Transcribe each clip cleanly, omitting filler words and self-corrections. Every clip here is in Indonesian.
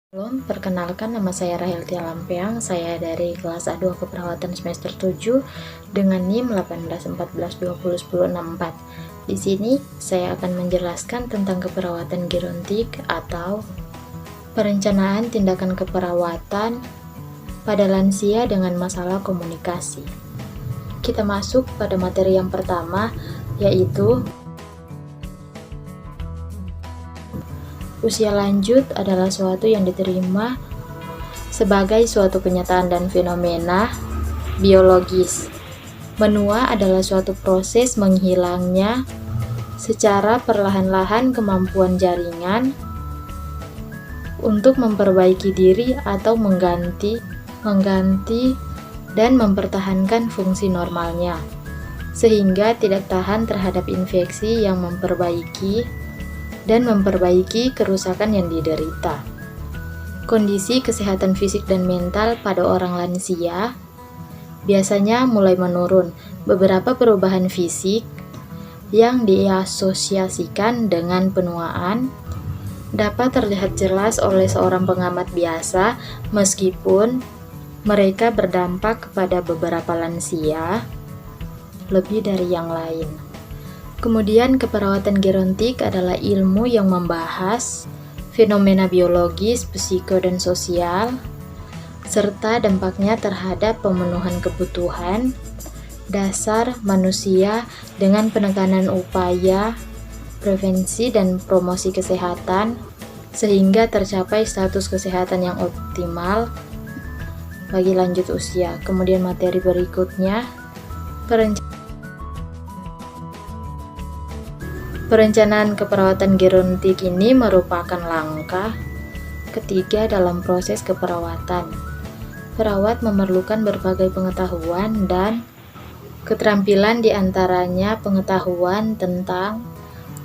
Halo, perkenalkan nama saya Rahel Tia Lampiang. Saya dari kelas A2 Keperawatan semester 7 dengan NIM 1814201064. Di sini saya akan menjelaskan tentang keperawatan gerontik atau perencanaan tindakan keperawatan pada lansia dengan masalah komunikasi. Kita masuk pada materi yang pertama, yaitu usia lanjut adalah suatu yang diterima sebagai suatu kenyataan dan fenomena biologis. Menua adalah suatu proses menghilangnya secara perlahan-lahan kemampuan jaringan untuk memperbaiki diri atau mengganti dan mempertahankan fungsi normalnya, sehingga tidak tahan terhadap infeksi yang memperbaiki kerusakan yang diderita. Kondisi kesehatan fisik dan mental pada orang lansia biasanya mulai menurun. Beberapa perubahan fisik yang diasosiasikan dengan penuaan dapat terlihat jelas oleh seorang pengamat biasa, meskipun mereka berdampak kepada beberapa lansia lebih dari yang lain. Kemudian, keperawatan gerontik adalah ilmu yang membahas fenomena biologis, psiko, dan sosial, serta dampaknya terhadap pemenuhan kebutuhan dasar manusia dengan penekanan upaya prevensi dan promosi kesehatan, sehingga tercapai status kesehatan yang optimal bagi lanjut usia. Kemudian materi berikutnya, perencanaan keperawatan gerontik ini merupakan langkah ketiga dalam proses keperawatan. Perawat memerlukan berbagai pengetahuan dan keterampilan, di antaranya pengetahuan tentang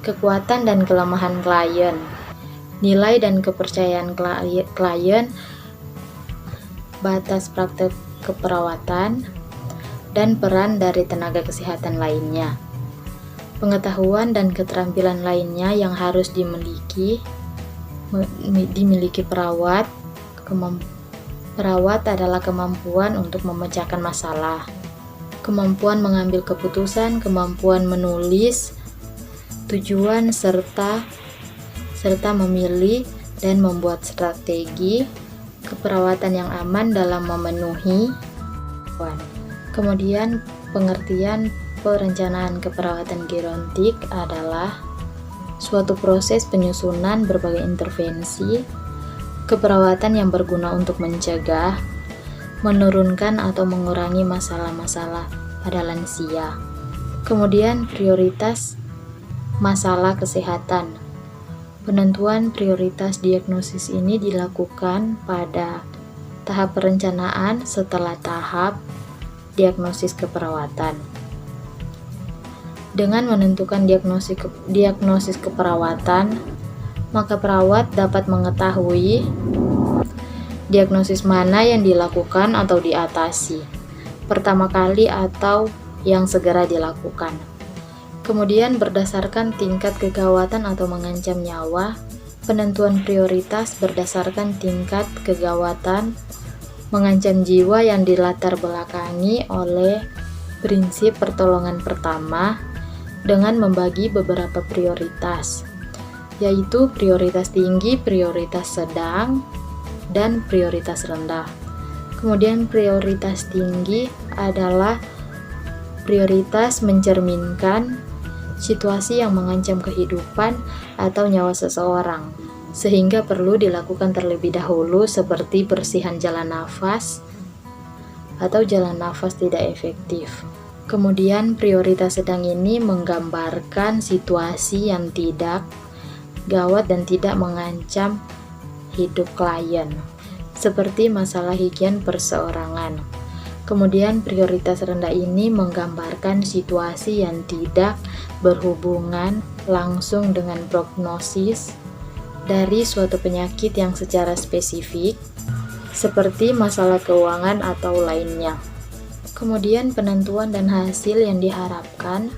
kekuatan dan kelemahan klien, nilai dan kepercayaan klien, batas praktek keperawatan, dan peran dari tenaga kesehatan lainnya. Pengetahuan dan keterampilan lainnya yang harus dimiliki perawat. Perawat adalah kemampuan untuk memecahkan masalah, kemampuan mengambil keputusan, kemampuan menulis tujuan, serta memilih dan membuat strategi keperawatan yang aman dalam memenuhi. Kemudian pengertian perencanaan keperawatan gerontik adalah suatu proses penyusunan berbagai intervensi keperawatan yang berguna untuk mencegah, menurunkan, atau mengurangi masalah-masalah pada lansia. Kemudian prioritas masalah kesehatan. Penentuan prioritas diagnosis ini dilakukan pada tahap perencanaan setelah tahap diagnosis keperawatan. Dengan menentukan diagnosis keperawatan, maka perawat dapat mengetahui diagnosis mana yang dilakukan atau diatasi pertama kali atau yang segera dilakukan. Kemudian berdasarkan tingkat kegawatan atau mengancam nyawa, penentuan prioritas berdasarkan tingkat kegawatan mengancam jiwa yang dilatar belakangi oleh prinsip pertolongan pertama dengan membagi beberapa prioritas, yaitu prioritas tinggi, prioritas sedang, dan prioritas rendah. Kemudian prioritas tinggi adalah prioritas mencerminkan situasi yang mengancam kehidupan atau nyawa seseorang, sehingga perlu dilakukan terlebih dahulu, seperti bersihan jalan nafas atau jalan nafas tidak efektif. Kemudian prioritas sedang ini menggambarkan situasi yang tidak gawat dan tidak mengancam hidup klien, seperti masalah higien perseorangan. Kemudian prioritas rendah ini menggambarkan situasi yang tidak berhubungan langsung dengan prognosis dari suatu penyakit yang secara spesifik, seperti masalah keuangan atau lainnya. Kemudian penentuan dan hasil yang diharapkan.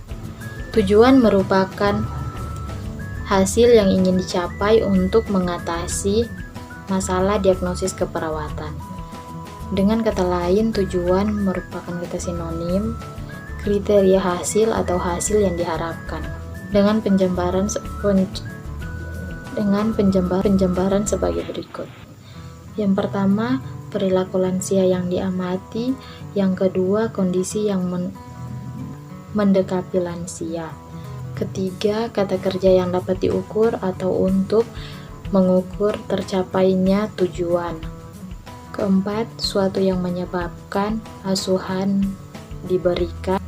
Tujuan merupakan hasil yang ingin dicapai untuk mengatasi masalah diagnosis keperawatan. Dengan kata lain, tujuan merupakan kata sinonim, kriteria hasil atau hasil yang diharapkan. Dengan penjabaran sebagai berikut. Yang pertama, perilaku lansia yang diamati. Yang kedua, kondisi yang mendekati lansia. Ketiga, kata kerja yang dapat diukur atau untuk mengukur tercapainya tujuan. Keempat, suatu yang menyebabkan asuhan diberikan,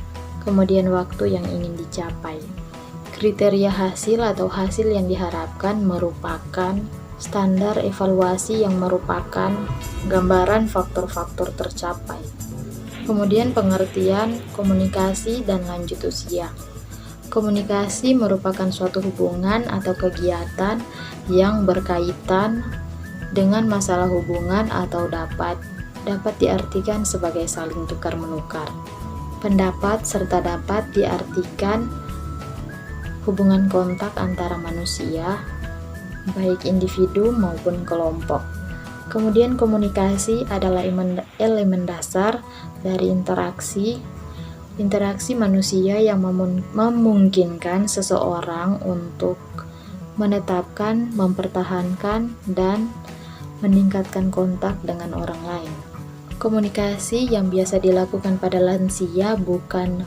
kemudian waktu yang ingin dicapai. Kriteria hasil atau hasil yang diharapkan merupakan standar evaluasi yang merupakan gambaran faktor-faktor tercapai. Kemudian pengertian komunikasi dan lanjut usia. Komunikasi merupakan suatu hubungan atau kegiatan yang berkaitan dengan masalah hubungan atau dapat diartikan sebagai saling tukar-menukar pendapat serta dapat diartikan hubungan kontak antara manusia, baik individu maupun kelompok. Kemudian komunikasi adalah elemen dasar dari interaksi manusia yang memungkinkan seseorang untuk menetapkan, mempertahankan, dan meningkatkan kontak dengan orang lain. Komunikasi yang biasa dilakukan pada lansia bukan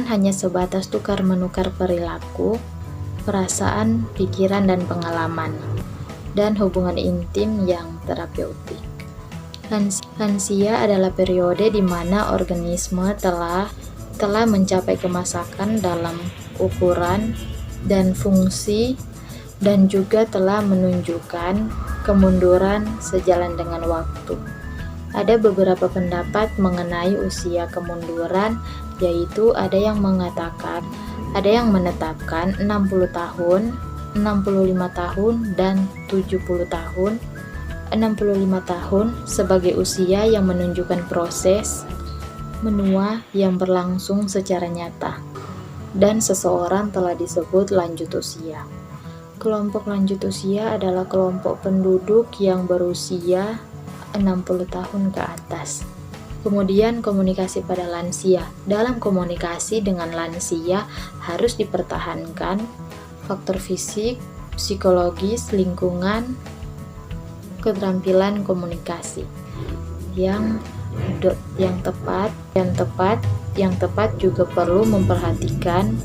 hanya sebatas tukar-menukar perilaku, perasaan, pikiran, dan pengalaman, dan hubungan intim yang terapeutik. Lansia adalah periode di mana organisme telah mencapai kemasakan dalam ukuran dan fungsi dan juga telah menunjukkan kemunduran sejalan dengan waktu. Ada beberapa pendapat mengenai usia kemunduran, yaitu ada yang menetapkan 60 tahun, 65 tahun, dan 70 tahun. 65 tahun sebagai usia yang menunjukkan proses menua yang berlangsung secara nyata, dan seseorang telah disebut lanjut usia. Kelompok lanjut usia adalah kelompok penduduk yang berusia 60 tahun ke atas. Kemudian komunikasi pada lansia. Dalam komunikasi dengan lansia harus dipertahankan faktor fisik, psikologis, lingkungan, keterampilan komunikasi yang tepat juga perlu memperhatikan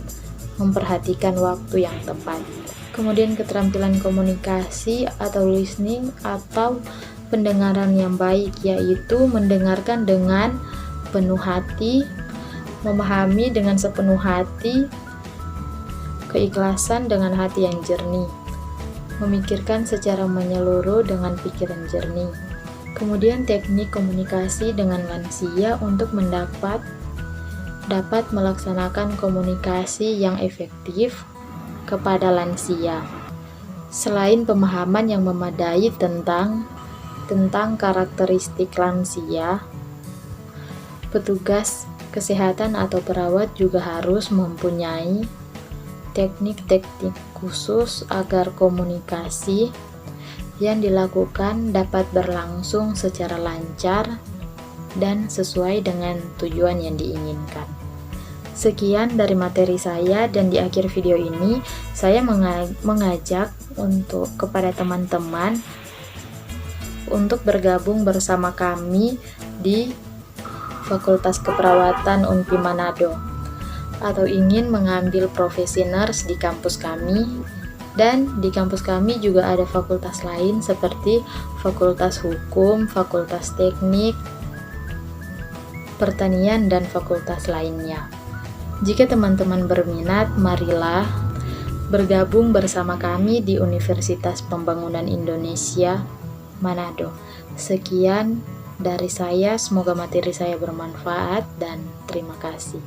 waktu yang tepat. Kemudian keterampilan komunikasi atau listening atau pendengaran yang baik, yaitu mendengarkan dengan penuh hati, memahami dengan sepenuh hati, keikhlasan dengan hati yang jernih, memikirkan secara menyeluruh dengan pikiran jernih. Kemudian teknik komunikasi dengan lansia untuk dapat melaksanakan komunikasi yang efektif kepada lansia. Selain pemahaman yang memadai tentang karakteristik lansia, petugas kesehatan atau perawat juga harus mempunyai teknik-teknik khusus agar komunikasi yang dilakukan dapat berlangsung secara lancar dan sesuai dengan tujuan yang diinginkan. Sekian dari materi saya, dan di akhir video ini saya mengajak kepada teman-teman untuk bergabung bersama kami di Fakultas Keperawatan Unpi Manado, atau ingin mengambil profesi nurse di kampus kami. Dan di kampus kami juga ada fakultas lain seperti Fakultas Hukum, Fakultas Teknik, Pertanian, dan fakultas lainnya. Jika teman-teman berminat, marilah bergabung bersama kami di Universitas Pembangunan Indonesia, Manado. Sekian dari saya, semoga materi saya bermanfaat dan terima kasih.